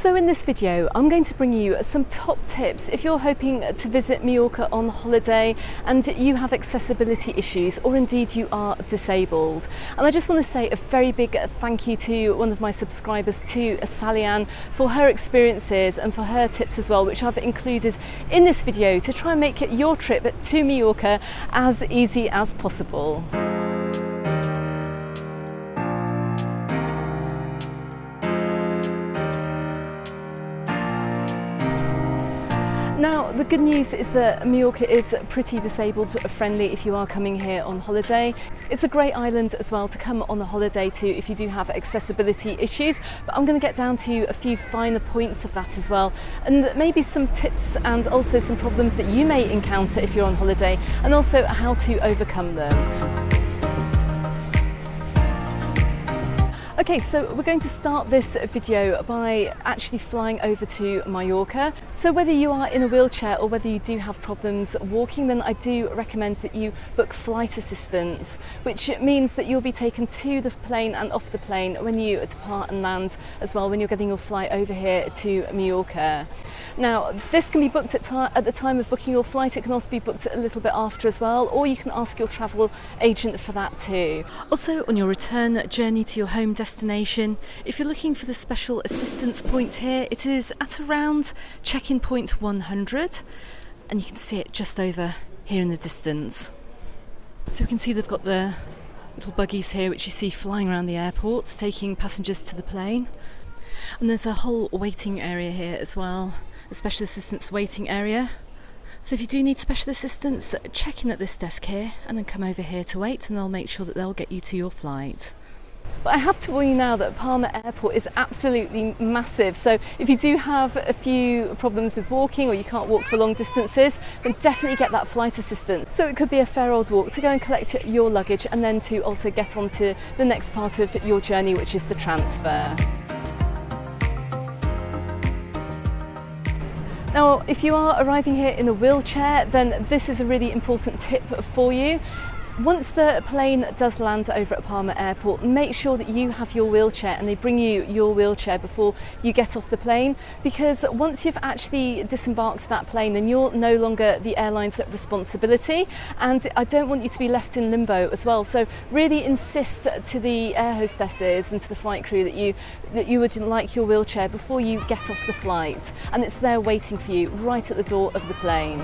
So in this video, I'm going to bring you some top tips if you're hoping to visit Mallorca on holiday and you have accessibility issues, or indeed you are disabled. And I just want to say a very big thank you to one of my subscribers, to Sally-Ann, for her experiences and for her tips as well, which I've included in this video to try and make your trip to Mallorca as easy as possible. Now, the good news is that Mallorca is pretty disabled friendly if you are coming here on holiday. It's a great island as well to come on a holiday to if you do have accessibility issues, but I'm going to get down to a few finer points of that as well, and maybe some tips and also some problems that you may encounter if you're on holiday, and also how to overcome them. Okay, so we're going to start this video by actually flying over to Majorca. So whether you are in a wheelchair or whether you do have problems walking, then I do recommend that you book flight assistance, which means that you'll be taken to the plane and off the plane when you depart and land as well, when you're getting your flight over here to Mallorca. Now, this can be booked at the time of booking your flight. It can also be booked a little bit after as well, or you can ask your travel agent for that too. Also, on your return journey to your home destination, if you're looking for the special assistance point here, it is at around check-in point 100, and you can see it just over here in the distance. So we can see they've got the little buggies here which you see flying around the airport, taking passengers to the plane. And there's a whole waiting area here as well, a special assistance waiting area. So if you do need special assistance, check in at this desk here and then come over here to wait, and they'll make sure that they'll get you to your flight. But I have to warn you now that Palma Airport is absolutely massive, so if you do have a few problems with walking or you can't walk for long distances, then definitely get that flight assistant. So it could be a fair old walk to go and collect your luggage, and then to also get on to the next part of your journey, which is the transfer. Now, if you are arriving here in a wheelchair, then this is a really important tip for you. Once the plane does land over at Palma Airport, make sure that you have your wheelchair and they bring you your wheelchair before you get off the plane, because once you've actually disembarked that plane, then you're no longer the airline's responsibility, and I don't want you to be left in limbo as well. So really insist to the air hostesses and to the flight crew that you would like your wheelchair before you get off the flight, and it's there waiting for you right at the door of the plane.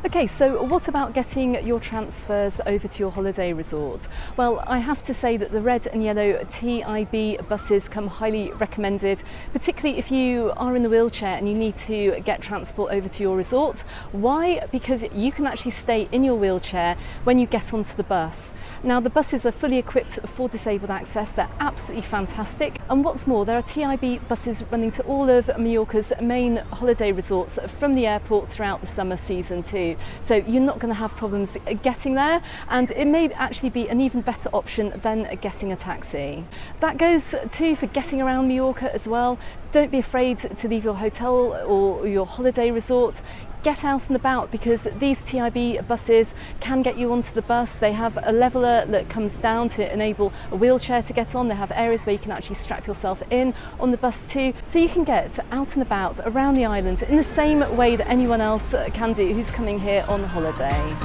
Okay, so what about getting your transfers over to your holiday resort? Well, I have to say that the red and yellow TIB buses come highly recommended, particularly if you are in the wheelchair and you need to get transport over to your resort. Why? Because you can actually stay in your wheelchair when you get onto the bus. Now, the buses are fully equipped for disabled access. They're absolutely fantastic. And what's more, there are TIB buses running to all of Mallorca's main holiday resorts from the airport throughout the summer season too. So you're not going to have problems getting there, and it may actually be an even better option than getting a taxi. That goes too for getting around Mallorca as well. Don't be afraid to leave your hotel or your holiday resort. Get out and about, because these TIB buses can get you onto the bus. They have a leveller that comes down to enable a wheelchair to get on. They have areas where you can actually strap yourself in on the bus too, so you can get out and about around the island in the same way that anyone else can do who's coming here on holiday.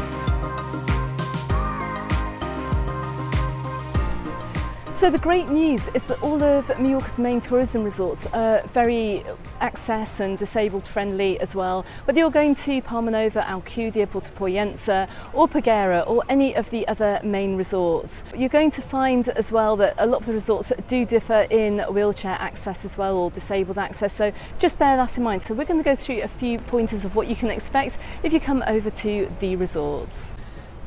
So the great news is that all of Mallorca's main tourism resorts are very access and disabled friendly as well. Whether you're going to Palmanova, Alcudia, Porto Poyensa or Peguera, or any of the other main resorts, you're going to find as well that a lot of the resorts do differ in wheelchair access as well, or disabled access, so just bear that in mind. So we're going to go through a few pointers of what you can expect if you come over to the resorts.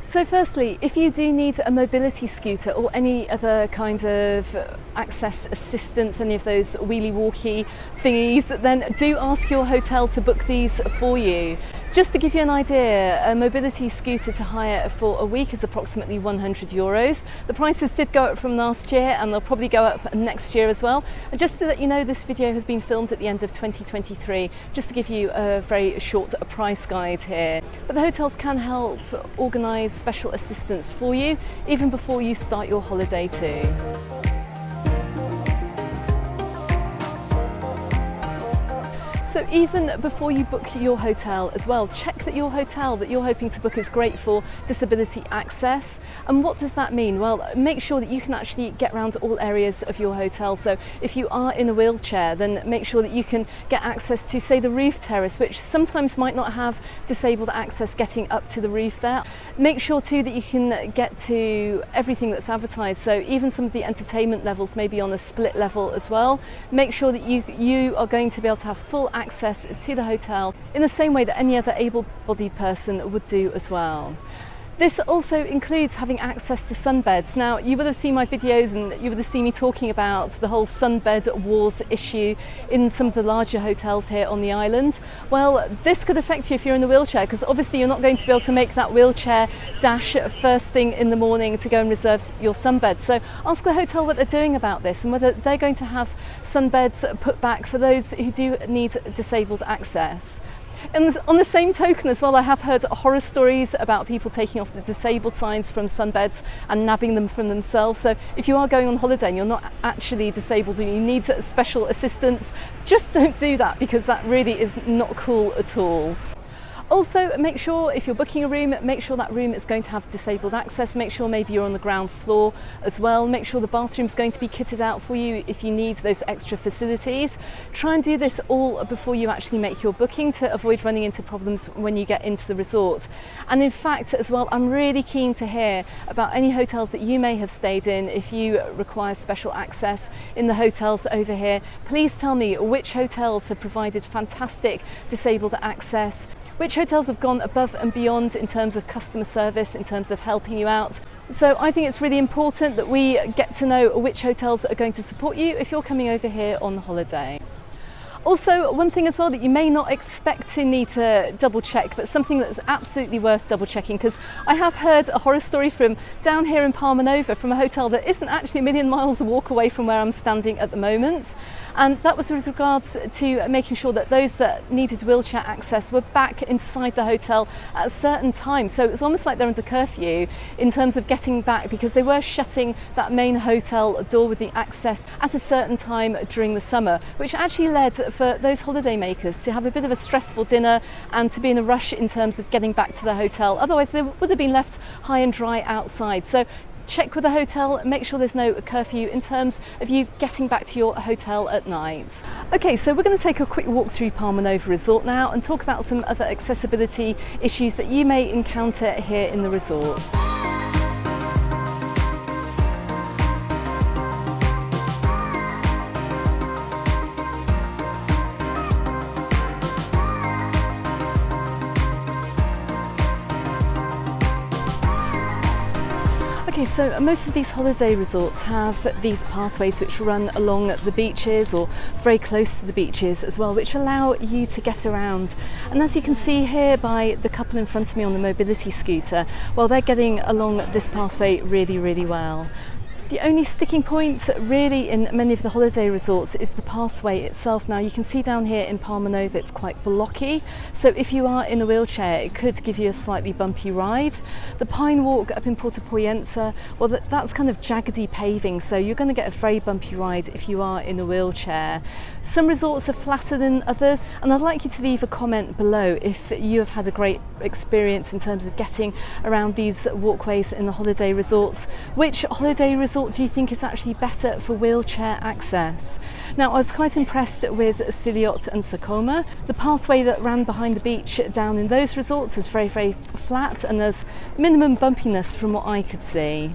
So firstly, if you do need a mobility scooter or any other kind of access assistance, any of those wheelie walkie thingies, then do ask your hotel to book these for you. Just to give you an idea, a mobility scooter to hire for a week is approximately €100. The prices did go up from last year, and they'll probably go up next year as well. And just to let you know, this video has been filmed at the end of 2023, just to give you a very short price guide here. But the hotels can help organise special assistance for you even before you start your holiday too. So even before you book your hotel as well, check that your hotel that you're hoping to book is great for disability access. And what does that mean? Well, make sure that you can actually get around all areas of your hotel. So if you are in a wheelchair, then make sure that you can get access to, say, the roof terrace, which sometimes might not have disabled access getting up to the roof there. Make sure too that you can get to everything that's advertised. So even some of the entertainment levels may be on a split level as well. Make sure that you are going to be able to have full access to the hotel in the same way that any other able-bodied person would do as well. This also includes having access to sunbeds. Now, you would have seen my videos and you would have seen me talking about the whole sunbed wars issue in some of the larger hotels here on the island. Well, this could affect you if you're in a wheelchair, because obviously you're not going to be able to make that wheelchair dash first thing in the morning to go and reserve your sunbed. So ask the hotel what they're doing about this and whether they're going to have sunbeds put back for those who do need disabled access. And on the same token as well, I have heard horror stories about people taking off the disabled signs from sunbeds and nabbing them from themselves. So if you are going on holiday and you're not actually disabled and you need special assistance, just don't do that, because that really is not cool at all. Also, make sure if you're booking a room, make sure that room is going to have disabled access. Make sure maybe you're on the ground floor as well. Make sure the bathroom's going to be kitted out for you if you need those extra facilities. Try and do this all before you actually make your booking to avoid running into problems when you get into the resort. And in fact as well, I'm really keen to hear about any hotels that you may have stayed in. If you require special access in the hotels over here, please tell me which hotels have provided fantastic disabled access. Which hotels have gone above and beyond in terms of customer service, in terms of helping you out. So I think it's really important that we get to know which hotels are going to support you if you're coming over here on holiday. Also, one thing as well that you may not expect to need to double check, but something that's absolutely worth double checking, because I have heard a horror story from down here in Palmanova from a hotel that isn't actually a million miles walk away from where I'm standing at the moment. And that was with regards to making sure that those that needed wheelchair access were back inside the hotel at a certain time. So it's almost like they're under curfew in terms of getting back, because they were shutting that main hotel door with the access at a certain time during the summer, which actually led for those holiday makers to have a bit of a stressful dinner and to be in a rush in terms of getting back to the hotel. Otherwise they would have been left high and dry outside. So check with the hotel, make sure there's no curfew in terms of you getting back to your hotel at night. Okay, so we're going to take a quick walk through Palmanova Resort now and talk about some other accessibility issues that you may encounter here in the resort. Okay, so most of these holiday resorts have these pathways which run along the beaches or very close to the beaches as well, which allow you to get around. And as you can see here by the couple in front of me on the mobility scooter, well, they're getting along this pathway really, really well. The only sticking point really in many of the holiday resorts is the pathway itself. Now you can see down here in Palmanova it's quite blocky, so if you are in a wheelchair it could give you a slightly bumpy ride. The Pine Walk up in Porto Poyensa, well that's kind of jaggedy paving, so you're going to get a very bumpy ride if you are in a wheelchair. Some resorts are flatter than others, and I'd like you to leave a comment below if you have had a great experience in terms of getting around these walkways in the holiday resorts. Which holiday resort do you think is actually better for wheelchair access? Now I was quite impressed with Siliot and Socoma. The pathway that ran behind the beach down in those resorts was very, very flat, and there's minimum bumpiness from what I could see.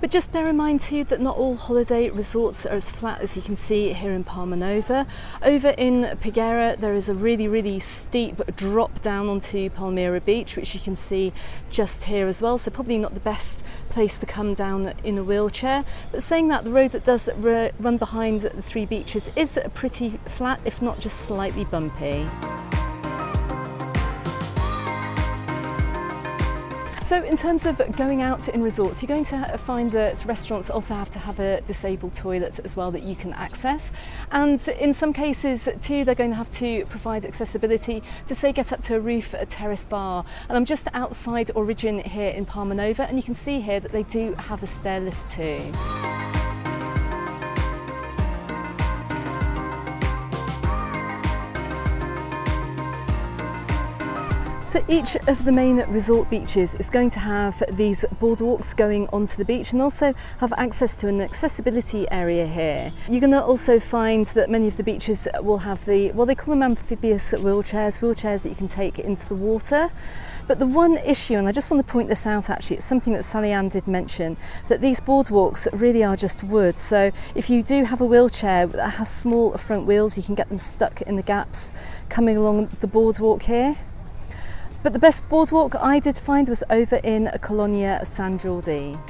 But just bear in mind too that not all holiday resorts are as flat as you can see here in Palmanova. Over in Peguera there is a really, really steep drop down onto Palmyra Beach, which you can see just here as well, so probably not the best place to come down in a wheelchair. But saying that, the road that does run behind the three beaches is pretty flat, if not just slightly bumpy. So in terms of going out in resorts, you're going to find that restaurants also have to have a disabled toilet as well that you can access. And in some cases too, they're going to have to provide accessibility to, say, get up to a roof terrace bar. And I'm just outside Origin here in Palmanova, and you can see here that they do have a stair lift too. So each of the main resort beaches is going to have these boardwalks going onto the beach and also have access to an accessibility area here. You're going to also find that many of the beaches will have the, well, they call them amphibious wheelchairs that you can take into the water. But the one issue, and I just want to point this out actually, it's something that Sally Ann did mention, that these boardwalks really are just wood. So if you do have a wheelchair that has small front wheels, you can get them stuck in the gaps coming along the boardwalk here. But the best boardwalk I did find was over in Colonia San Jordi.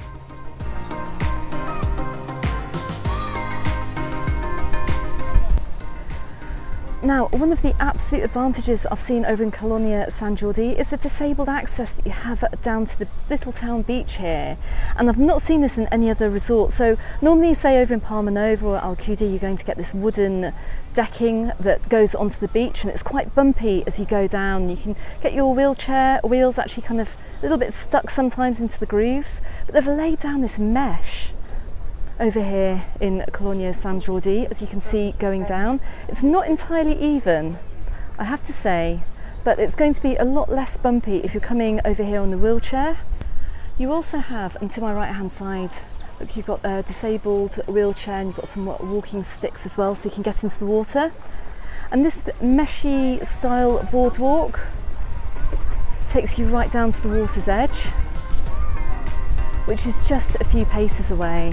Now, one of the absolute advantages I've seen over in Colonia San Jordi is the disabled access that you have down to the little town beach here. And I've not seen this in any other resort. So normally, say over in Palmanova or Alcudia, you're going to get this wooden decking that goes onto the beach, and it's quite bumpy as you go down. You can get your wheelchair wheels actually kind of a little bit stuck sometimes into the grooves, but they've laid down this mesh over here in Colonia San Jordi, as you can see going down. It's not entirely even, I have to say, but it's going to be a lot less bumpy if you're coming over here on the wheelchair. You also have, and to my right hand side, look, you've got a disabled wheelchair and you've got some walking sticks as well, so you can get into the water. And this meshy style boardwalk takes you right down to the water's edge, which is just a few paces away.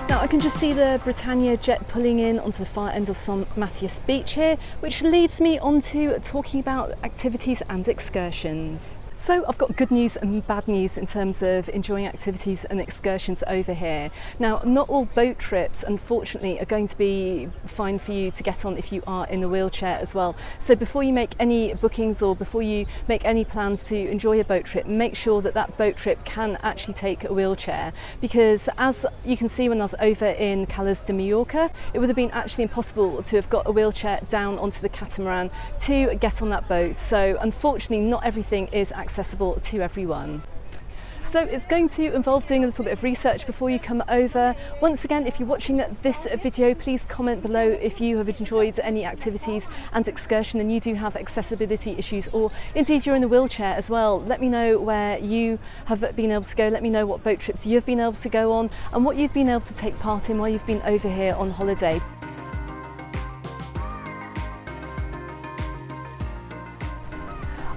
Now I can just see the Britannia jet pulling in onto the far end of San Matias beach here, which leads me on to talking about activities and excursions. So I've got good news and bad news in terms of enjoying activities and excursions over here. Now, not all boat trips, unfortunately, are going to be fine for you to get on if you are in a wheelchair as well. So before you make any bookings or before you make any plans to enjoy a boat trip, make sure that that boat trip can actually take a wheelchair. Because as you can see when I was over in Palma de Mallorca, it would have been actually impossible to have got a wheelchair down onto the catamaran to get on that boat. So unfortunately, not everything is accessible to everyone. So it's going to involve doing a little bit of research before you come over. Once again, if you're watching this video, please comment below if you have enjoyed any activities and excursion and you do have accessibility issues, or indeed you're in a wheelchair as well. Let me know where you have been able to go. Let me know what boat trips you've been able to go on and what you've been able to take part in while you've been over here on holiday.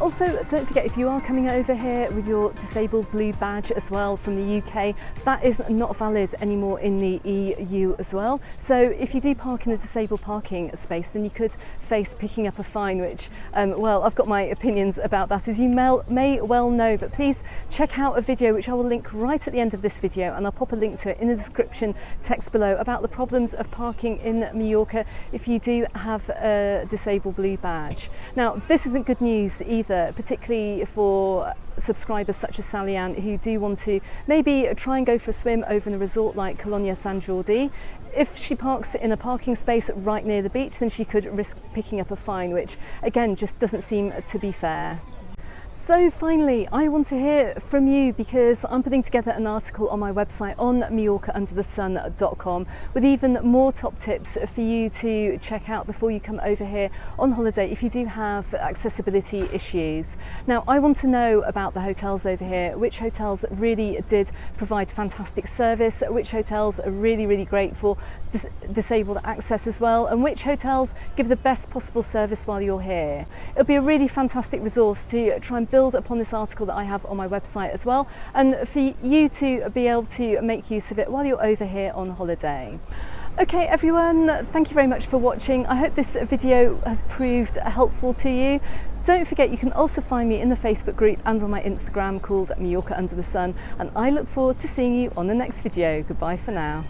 Also, don't forget, if you are coming over here with your disabled blue badge as well from the UK, that is not valid anymore in the EU as well. So if you do park in a disabled parking space, then you could face picking up a fine, which, well, I've got my opinions about that, as you may well know, but please check out a video which I will link right at the end of this video, and I'll pop a link to it in the description text below about the problems of parking in Majorca if you do have a disabled blue badge. Now, this isn't good news either, particularly for subscribers such as Sally Ann who do want to maybe try and go for a swim over in a resort like Colonia San Jordi. If she parks in a parking space right near the beach, then she could risk picking up a fine, which again just doesn't seem to be fair. So finally, I want to hear from you because I'm putting together an article on my website on MajorcaUnderTheSun.com with even more top tips for you to check out before you come over here on holiday if you do have accessibility issues. Now, I want to know about the hotels over here, which hotels really did provide fantastic service, which hotels are really great for disabled access as well, and which hotels give the best possible service while you're here. It'll be a really fantastic resource to try and build upon this article that I have on my website as well, and for you to be able to make use of it while you're over here on holiday. Okay everyone, thank you very much for watching. I hope this video has proved helpful to you. Don't forget, you can also find me in the Facebook group and on my Instagram called Majorca Under the Sun, and I look forward to seeing you on the next video. Goodbye for now.